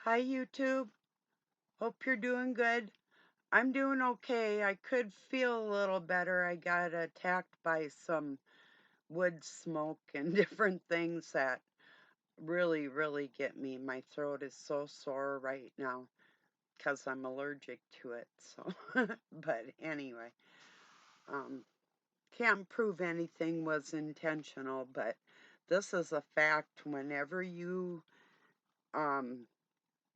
Hi, YouTube. Hope you're doing good. I'm doing okay. I could feel a little better. I got attacked by some wood smoke and different things that really get me. My throat is so sore right now because I'm allergic to it. So, but anyway, um, can't prove anything was intentional, but this is a fact. Um,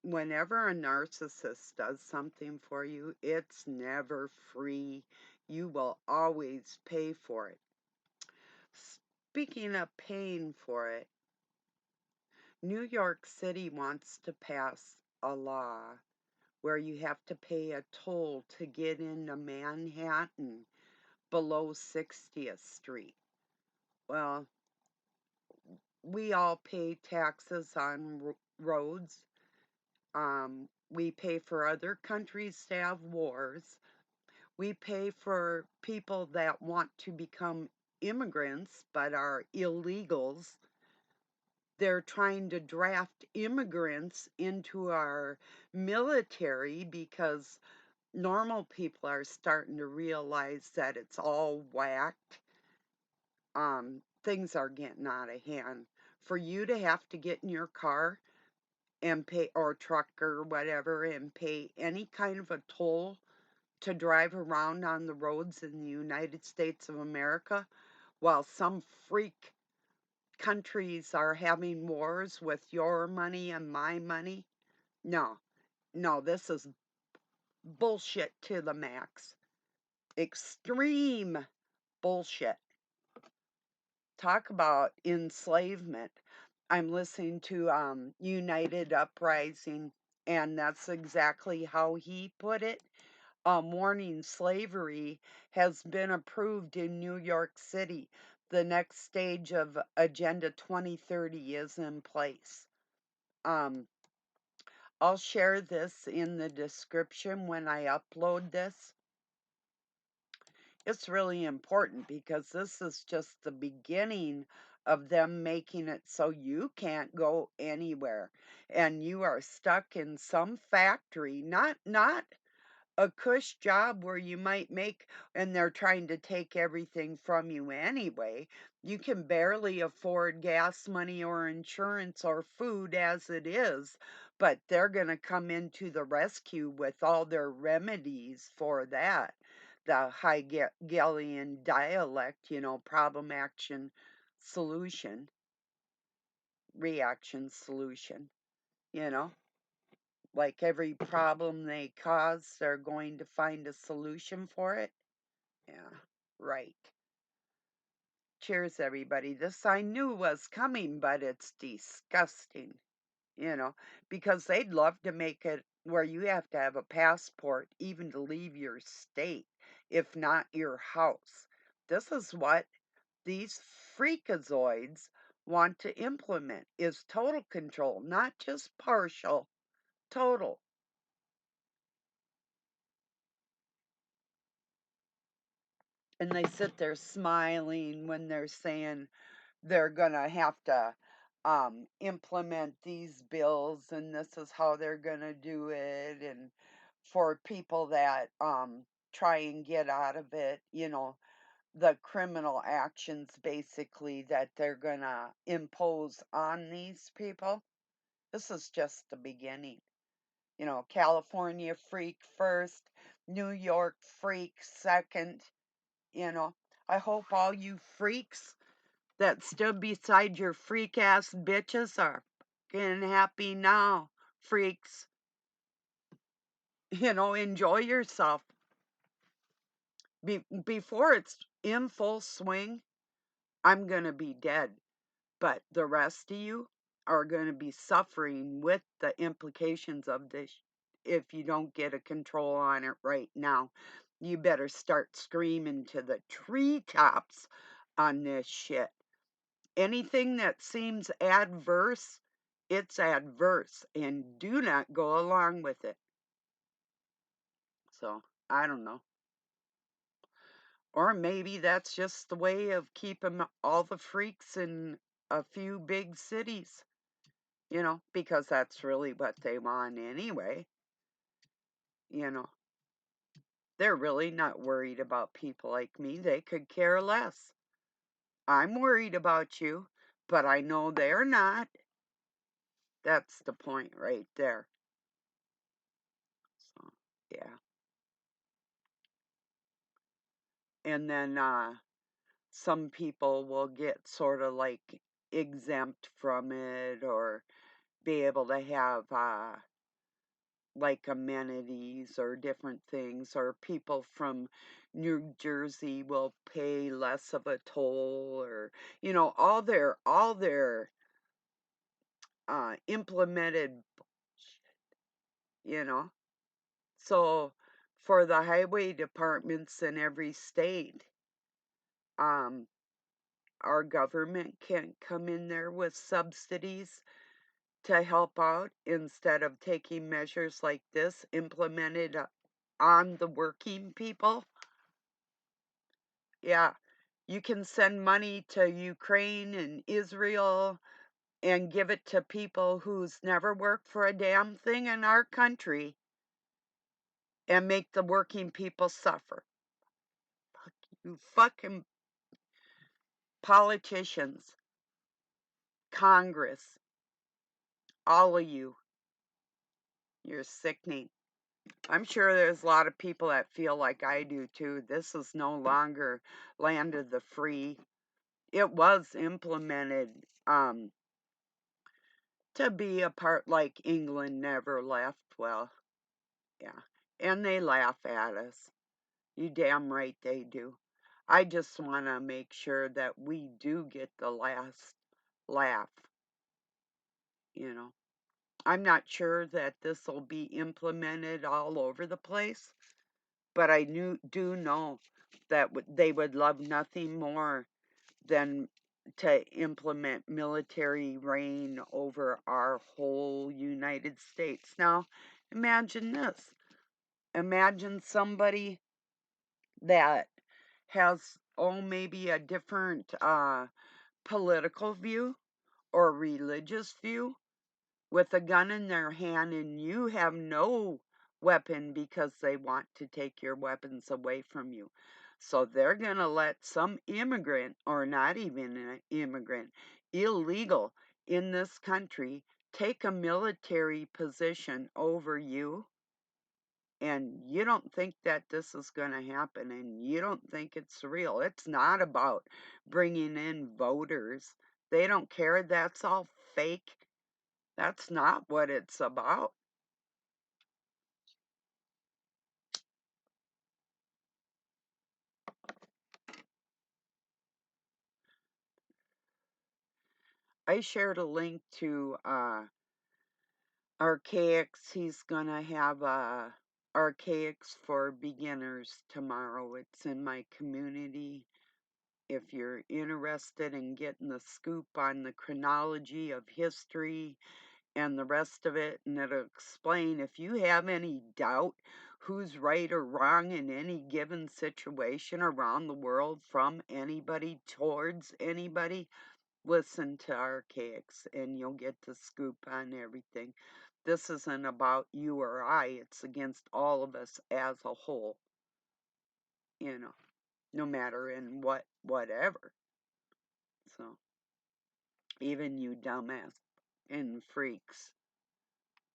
Whenever a narcissist does something for you, it's never free. You will always pay for it. Speaking of paying for it, New York City wants to pass a law where you have to pay a toll to get into Manhattan below 60th Street. Well, we all pay taxes on roads. We pay for other countries to have wars. We pay for people that want to become immigrants but are illegals. They're trying to draft immigrants into our military because normal people are starting to realize that it's all whacked. Things are getting out of hand. For you to have to get in your car and pay, or truck or whatever, and pay any kind of a toll to drive around on the roads in the United States of America while some freak countries are having wars with your money and my money. No, no, this is bullshit to the max. Extreme bullshit. Talk about enslavement. I'm listening to United Uprising, and that's exactly how he put it. Morning slavery has been approved in New York City. The next stage of Agenda 2030 is in place. Um, I'll share this in the description when I upload this. It's really important because this is just the beginning of them making it so you can't go anywhere and you are stuck in some factory, not a cush job where you might make, and they're trying to take everything from you anyway. You can barely afford gas money or insurance or food as it is, but they're going to come into the rescue with all their remedies for that. The Hegelian dialect, problem, action, solution, reaction, solution, you know. Like every problem they cause, they're going to find a solution for it. Yeah, right. Cheers, everybody. This I knew was coming, but it's disgusting, you know, because they'd love to make it where you have to have a passport even to leave your state, if not your house. This is what these freakazoids want to implement is total control, not just partial, total. And they sit there smiling when they're saying they're gonna have to implement these bills and this is how they're gonna do it, and for people that try and get out of it, the criminal actions basically that they're gonna impose on these people. This is just the beginning. California freak first, New York freak second. you know I hope all you freaks that stood beside your freak ass bitches are getting happy now, freaks. Enjoy yourself. Before it's in full swing, I'm going to be dead. But the rest of you are going to be suffering with the implications of this if you don't get a control on it right now. You better start screaming to the treetops on this shit. Anything that seems adverse, it's adverse, and do not go along with it. So, I don't know. Or maybe that's just the way of keeping all the freaks in a few big cities. because that's really what they want anyway. You know, they're really not worried about people like me. They could care less. I'm worried about you, but I know they're not. That's the point right there. So, yeah. And then some people will get sort of like exempt from it or be able to have like amenities or different things, or people from New Jersey will pay less of a toll, or all their implemented, you know. So for the highway departments in every state, um, our government can't come in there with subsidies to help out instead of taking measures like this implemented on the working people. Yeah, you can send money to Ukraine and Israel and give it to people who's never worked for a damn thing in our country and make the working people suffer. Fuck you fucking politicians, Congress, all of you. You're sickening. I'm sure there's a lot of people that feel like I do too. This is no longer land of the free. It was implemented to be a part, like England never left. Well, yeah. And they laugh at us. You damn right they do. I just want to make sure that we do get the last laugh, you know. I'm not sure that this will be implemented all over the place, but I do know that they would love nothing more than to implement military reign over our whole United States. Now, imagine this. Imagine somebody that has, oh, maybe a different political view or religious view with a gun in their hand, and you have no weapon because they want to take your weapons away from you. So they're going to let some immigrant, or not even an immigrant, illegal in this country, take a military position over you. And you don't think that this is going to happen, and you don't think it's real. It's not about bringing in voters. They don't care. That's all fake. That's not what it's about. I shared a link to Archaics. He's gonna have Archaics for beginners tomorrow. It's in my community. If you're interested in getting the scoop on the chronology of history and the rest of it, and it'll explain if you have any doubt who's right or wrong in any given situation around the world, from anybody towards anybody, listen to Archaics and you'll get the scoop on everything. This isn't about you or I, it's against all of us as a whole, you know, no matter in whatever. So, even you dumbass and freaks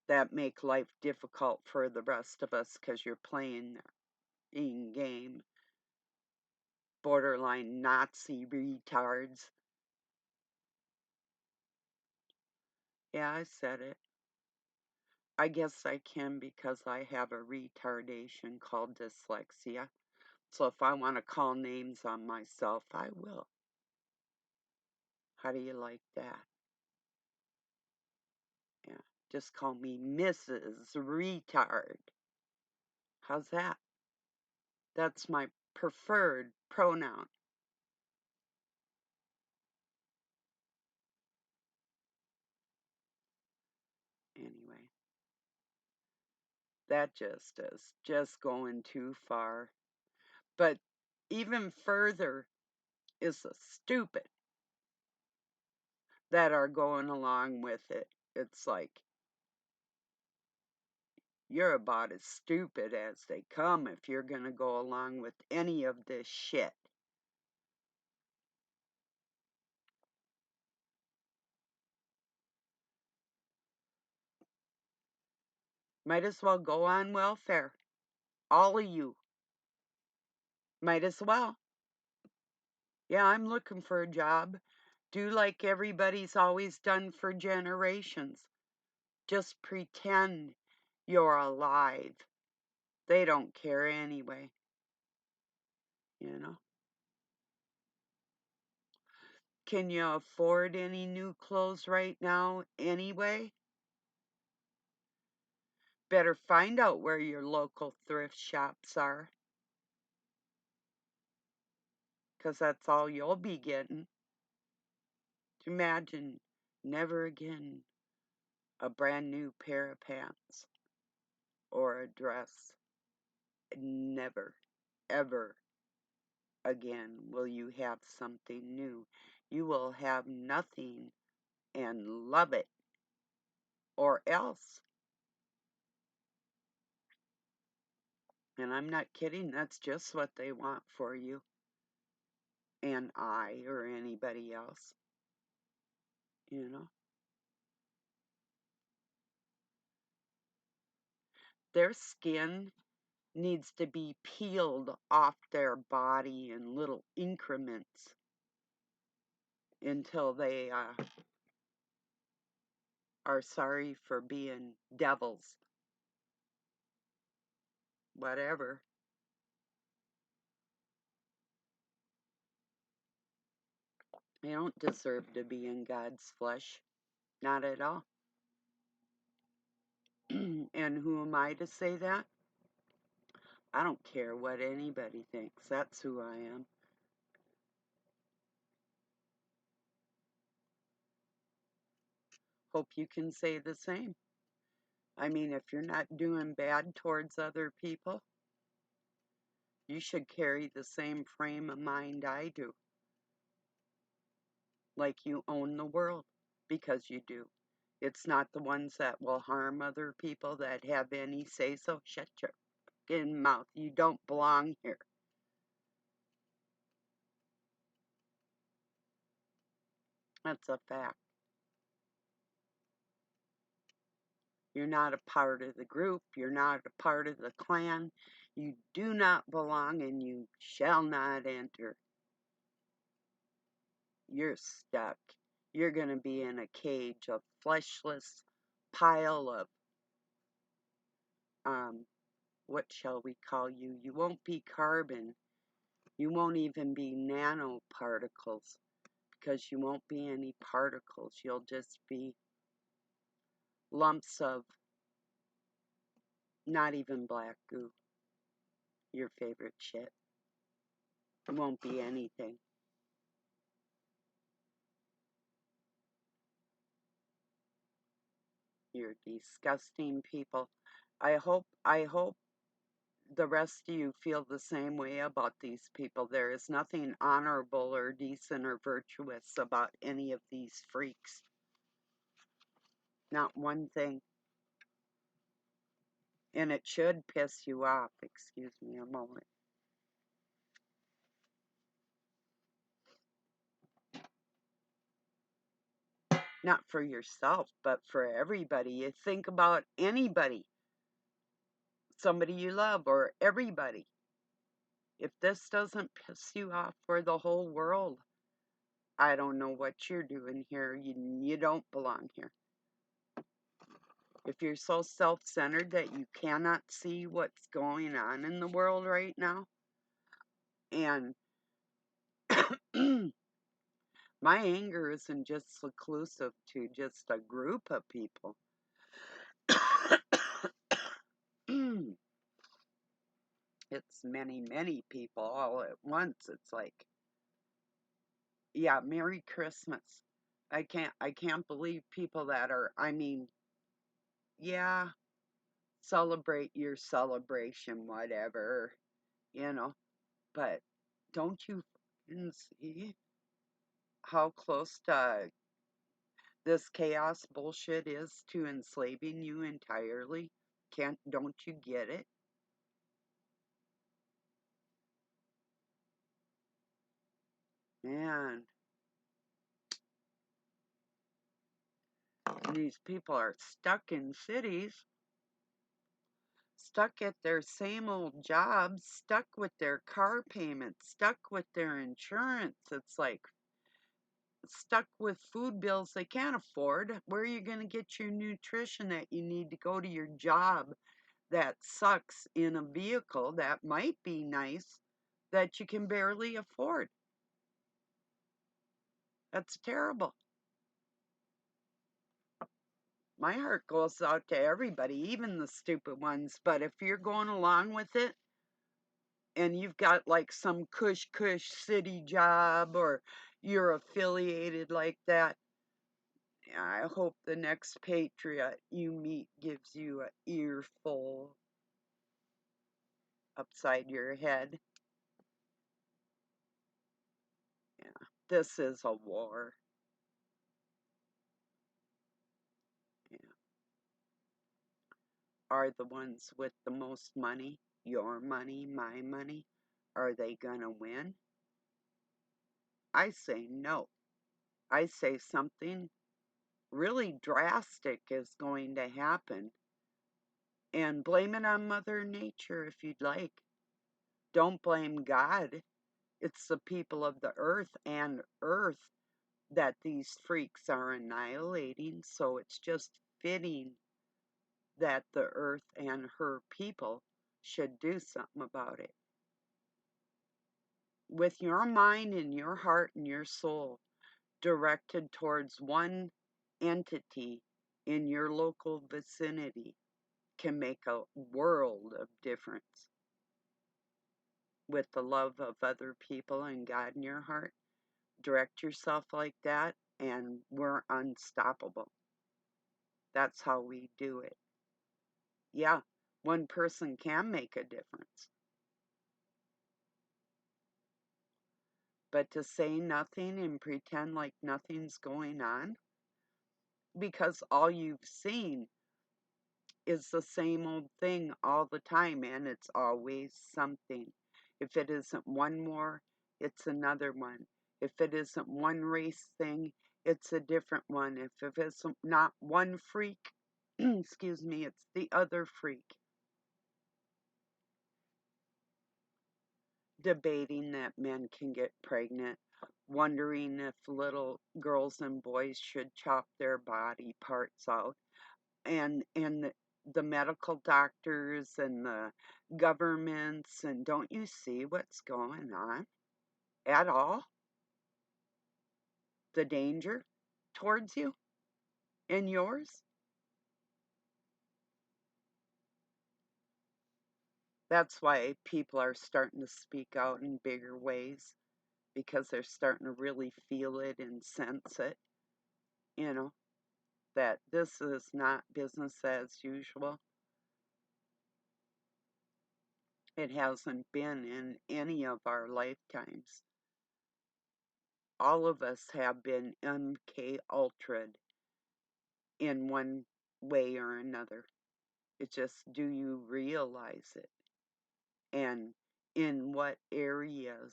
that make life difficult for the rest of us because you're playing in game, borderline Nazi retards. Yeah, I said it. I guess I can because I have a retardation called dyslexia. So if I want to call names on myself, I will. How do you like that? Yeah. Just call me Mrs. Retard. How's that? That's my preferred pronoun. Anyway, that just is just going too far. But even further is the stupid that are going along with it. It's like, you're about as stupid as they come if you're going to go along with any of this shit. Might as well go on welfare. All of you. Might as well. Yeah, I'm looking for a job. Do like everybody's always done for generations. Just pretend you're alive. They don't care anyway. You know? Can you afford any new clothes right now anyway? Better find out where your local thrift shops are, 'cause that's all you'll be getting. Imagine never again a brand new pair of pants or a dress. Never, ever again will you have something new. You will have nothing and love it, or else. And I'm not kidding, that's just what they want for you and I or anybody else, you know. Their skin needs to be peeled off their body in little increments until they are sorry for being devils. Whatever. They don't deserve to be in God's flesh. Not at all. And who am I to say that? I don't care what anybody thinks. That's who I am. Hope you can say the same. I mean, if you're not doing bad towards other people, you should carry the same frame of mind I do. Like you own the world, because you do. It's not the ones that will harm other people that have any say so. Shut your fucking mouth. You don't belong here. That's a fact. You're not a part of the group. You're not a part of the clan. You do not belong and you shall not enter. You're stuck. You're going to be in a cage, a fleshless pile of, what shall we call you? You won't be carbon. You won't even be nanoparticles because you won't be any particles. You'll just be lumps of not even black goo, your favorite shit. It won't be anything. You're disgusting people. I hope the rest of you feel the same way about these people. There is nothing honorable or decent or virtuous about any of these freaks. Not one thing. And it should piss you off. Excuse me a moment. Not for yourself, but for everybody. You think about anybody, somebody you love, or everybody. If this doesn't piss you off for the whole world, I don't know what you're doing here. You don't belong here. If you're so self-centered that you cannot see what's going on in the world right now, and my anger isn't just exclusive to just a group of people. It's many, many people all at once. It's like, yeah, Merry Christmas. I can't believe people that are, I mean, yeah, celebrate your celebration, whatever, you know, but don't you fucking see how close to this chaos bullshit is to enslaving you entirely? Don't you get it? Man, and these people are stuck in cities, stuck at their same old jobs, stuck with their car payments, stuck with their insurance. It's like stuck with food bills they can't afford. Where are you going to get your nutrition that you need to go to your job that sucks in a vehicle that might be nice that you can barely afford? That's terrible. My heart goes out to everybody, even the stupid ones. But if you're going along with it and you've got like some cush cush city job or you're affiliated like that, I hope the next patriot you meet gives you an earful upside your head. Yeah, this is a war. Yeah. Are the ones with the most money, your money, my money, are they gonna win? I say no. I say something really drastic is going to happen, and blame it on Mother Nature if you'd like. Don't blame God. It's the people of the earth and earth that these freaks are annihilating, so it's just fitting that the earth and her people should do something about it. With your mind and your heart and your soul directed towards one entity in your local vicinity can make a world of difference. With the love of other people and God in your heart, direct yourself like that, and we're unstoppable. That's how we do it. Yeah, one person can make a difference. But to say nothing and pretend like nothing's going on, because all you've seen is the same old thing all the time, and it's always something. If it isn't one war, it's another one. If it isn't one race thing, it's a different one. If it's not one freak, excuse me, it's the other freak. Debating that men can get pregnant, wondering if little girls and boys should chop their body parts out, and the medical doctors and the governments, and don't you see what's going on at all? The danger towards you and yours? That's why people are starting to speak out in bigger ways, because they're starting to really feel it and sense it, you know, that this is not business as usual. It hasn't been in any of our lifetimes. All of us have been MK Ultra'd in one way or another. It's just, do you realize it? And in what areas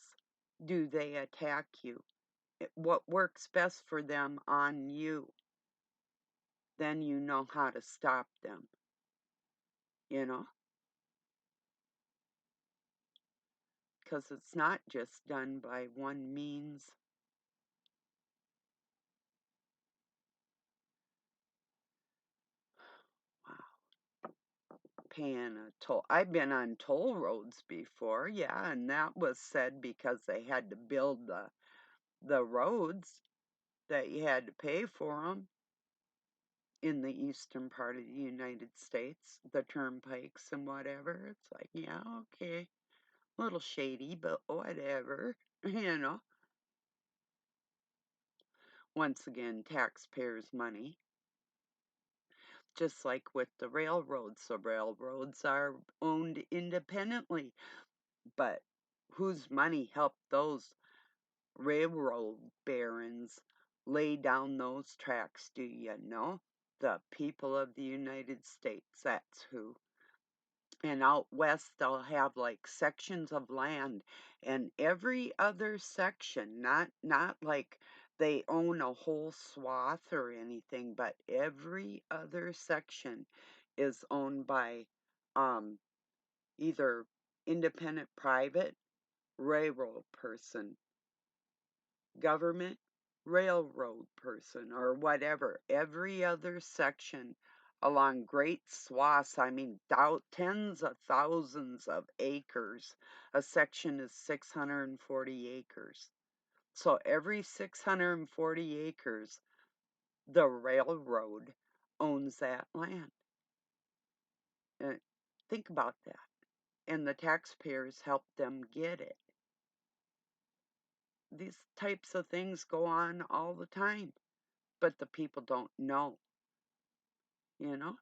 do they attack you? What works best for them on you? Then you know how to stop them, you know? Because it's not just done by one means. Wow. Paying a toll. I've been on toll roads before, yeah, and that was said because they had to build the roads that you had to pay for them in the eastern part of the United States, the turnpikes and whatever. It's like, yeah, okay, a little shady, but whatever, you know. Once again, taxpayers' money. Just like with the railroads are owned independently, but whose money helped those railroad barons lay down those tracks, do you know? The people of the United States, that's who. And out west, they'll have like sections of land, and every other section, not like they own a whole swath or anything, but every other section is owned by um, either independent private, railroad person, government, railroad person, or whatever. Every other section along great swaths, I mean, tens of thousands of acres. A section is 640 acres. So every 640 acres, the railroad owns that land. And think about that. And the taxpayers help them get it. These types of things go on all the time, but the people don't know, you know?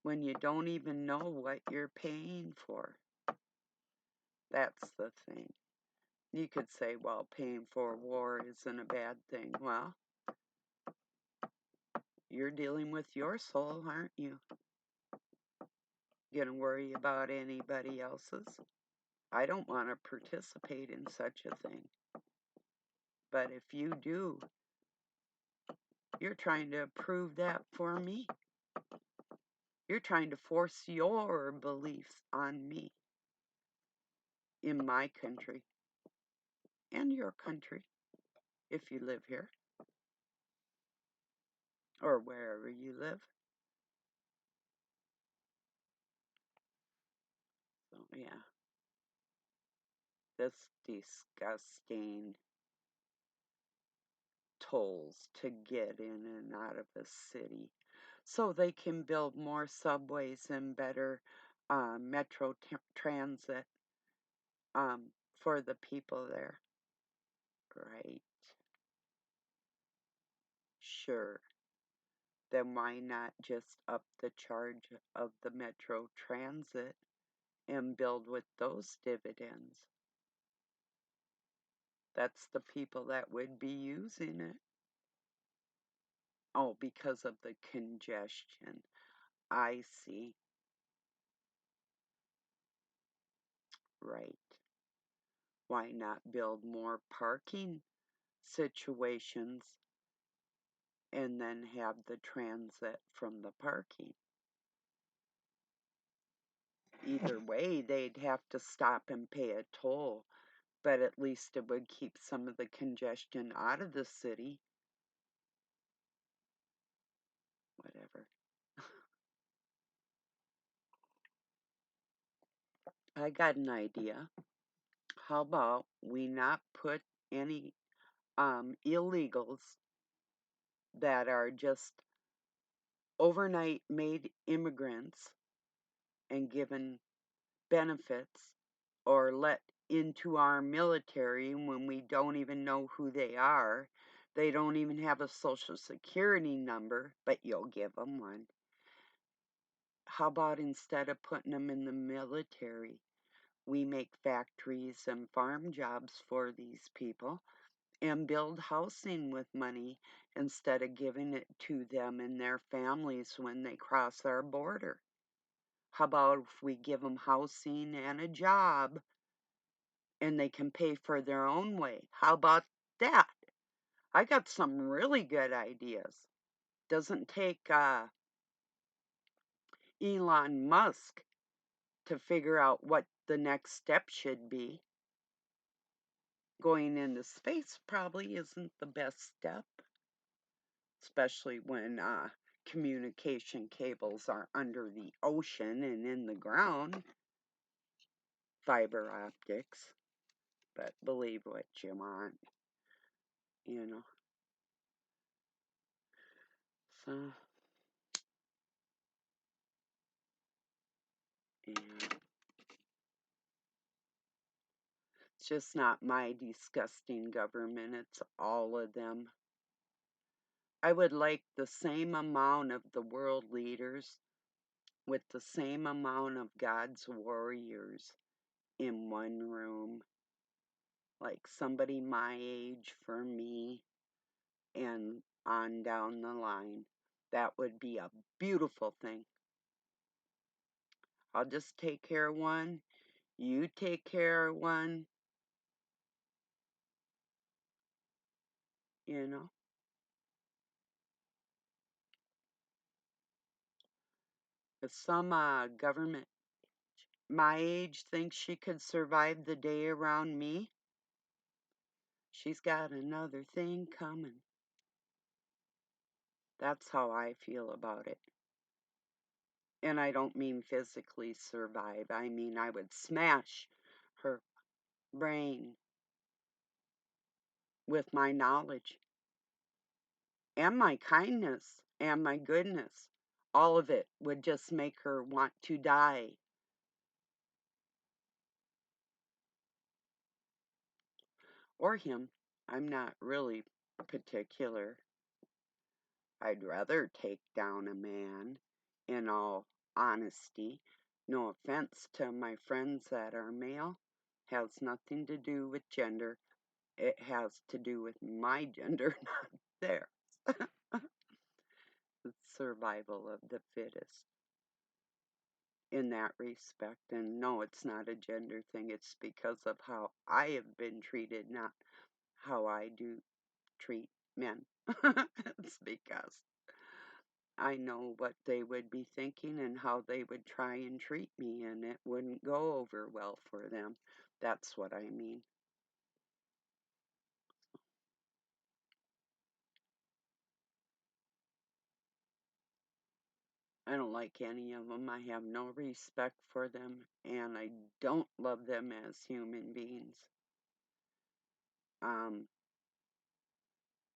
When you don't even know what you're paying for. That's the thing. You could say, well, paying for war isn't a bad thing. Well, you're dealing with your soul, aren't you? Gonna worry about anybody else's? I don't want to participate in such a thing. But if you do, you're trying to prove that for me. You're trying to force your beliefs on me in my country and your country if you live here or wherever you live. So, yeah, that's disgusting. Tolls to get in and out of a city so they can build more subways and better metro transit for the people there. Right. Sure. Then why not just up the charge of the metro transit and build with those dividends? That's the people that would be using it. Oh, because of the congestion. I see. Right. Why not build more parking situations and then have the transit from the parking? Either way, they'd have to stop and pay a toll, but at least it would keep some of the congestion out of the city. Whatever. I got an idea. How about we not put any illegals that are just overnight made immigrants and given benefits or let into our military when we don't even know who they are. They don't even have a social security number, but you'll give them one. How about instead of putting them in the military, we make factories and farm jobs for these people and build housing with money instead of giving it to them and their families when they cross our border? How about if we give them housing and a job and they can pay for their own way? How about that? I got some really good ideas. Doesn't take Elon Musk to figure out what the next step should be. Going into space probably isn't the best step, especially when communication cables are under the ocean and in the ground. Fiber optics. But believe what you want, you know. So, yeah. It's just not my disgusting government, it's all of them. I would like the same amount of the world leaders with the same amount of God's warriors in one room. like somebody my age for me, and on down the line. That would be a beautiful thing. I'll just take care of one, you take care of one, you know. If some government my age thinks she could survive the day around me, she's got another thing coming. That's how I feel about it. And I don't mean physically survive. I mean I would smash her brain with my knowledge and my kindness and my goodness. All of it would just make her want to die. Or him. I'm not really particular. I'd rather take down a man, in all honesty. No offense to my friends that are male. Has nothing to do with gender. It has to do with my gender, not theirs. It's survival of the fittest in that respect. And no, it's not a gender thing. It's because of how I have been treated, not how I do treat men. It's because I know what they would be thinking and how they would try and treat me, and it wouldn't go over well for them. That's what I mean. I don't like any of them. I have no respect for them, and I don't love them as human beings. Um,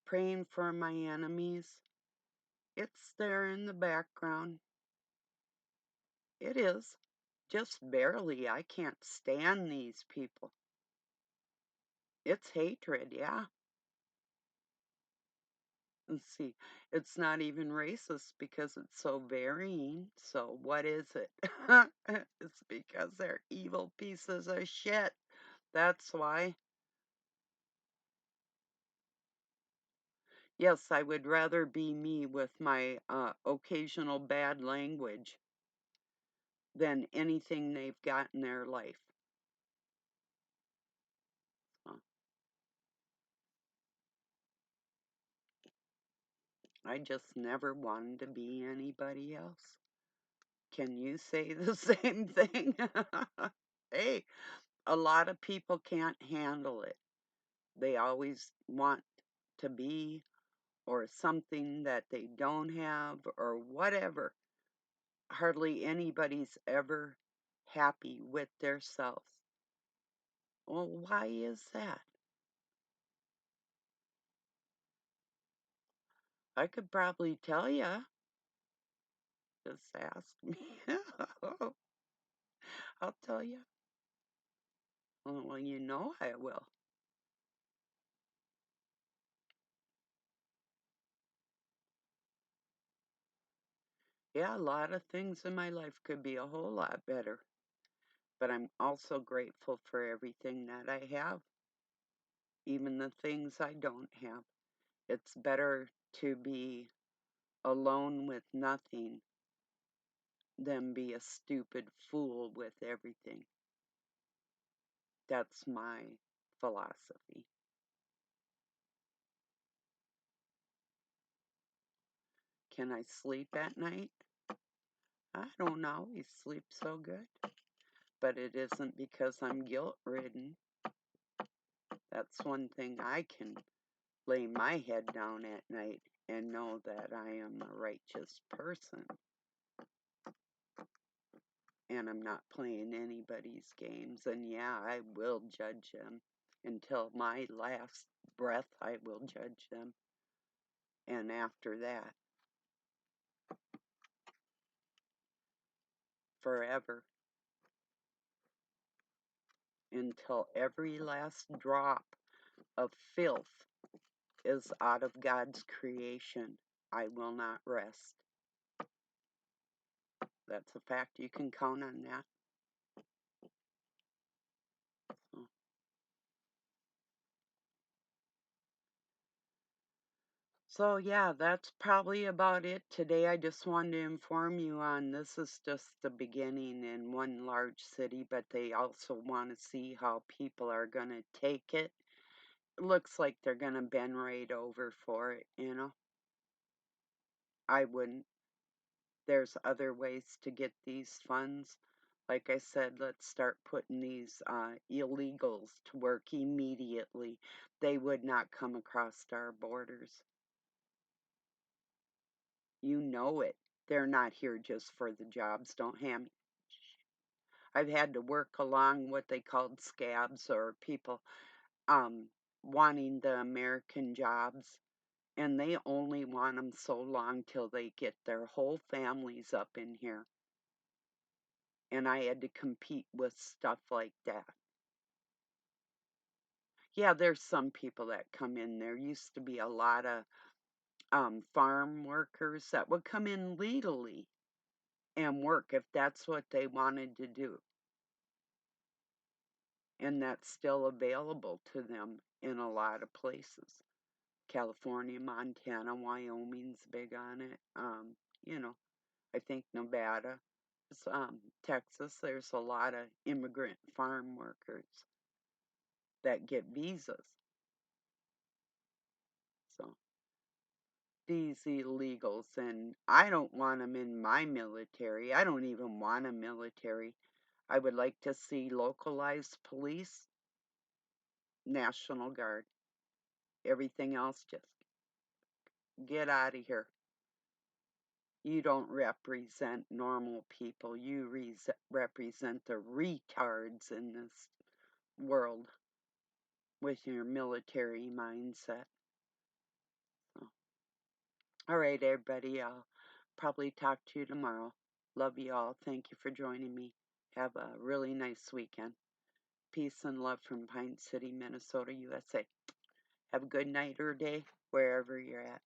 Praying for my enemies, it's there in the background. It is. Just barely. I can't stand these people. It's hatred, yeah. Let's see. It's not even racist because it's so varying. So what is it? It's because they're evil pieces of shit. That's why. Yes, I would rather be me with my occasional bad language than anything they've got in their life. So I just never wanted to be anybody else. Can you say the same thing? Hey, a lot of people can't handle it. They always want to be or something that they don't have or whatever. Hardly anybody's ever happy with their self. Well, why is that? I could probably tell you. Just ask me. I'll tell you. Well, you know I will. Yeah, a lot of things in my life could be a whole lot better. But I'm also grateful for everything that I have, even the things I don't have. It's better to be alone with nothing than be a stupid fool with everything. That's my philosophy. Can I sleep at night? I don't always sleep so good, but it isn't because I'm guilt ridden. That's one thing I can lay my head down at night and know that I am a righteous person and I'm not playing anybody's games. And yeah, I will judge them until my last breath. I will judge them. And after that, forever, until every last drop of filth is out of God's creation, I will not rest. That's a fact. You can count on that. So, So, yeah, that's probably about it today. I just wanted to inform you on this is just the beginning in one large city, but they also want to see how people are going to take it. It looks like they're going to bend right over for it. I wouldn't. There's other ways to get these funds. Like I said, let's start putting these illegals to work immediately. They would not come across our borders. You know it. They're not here just for the jobs. Don't ham me. I've had to work along what they called scabs or people um, wanting the American jobs, and they only want them so long till they get their whole families up in here. And I had to compete with stuff like that. Yeah, there's some people that come in. There used to be a lot of farm workers that would come in legally and work if that's what they wanted to do. And that's still available to them in a lot of places. California, Montana, Wyoming's big on it. You know, I think Nevada, Texas, there's a lot of immigrant farm workers that get visas. So these illegals, and I don't want them in my military. I don't even want a military. I would like to see localized police, National Guard. Everything else, just get out of here. You don't represent normal people. You represent the retards in this world with your military mindset. So, all right, everybody. I'll probably talk to you tomorrow. Love you all. Thank you for joining me. Have a really nice weekend. Peace and love from Pine City, Minnesota, USA. Have a good night or day wherever you're at.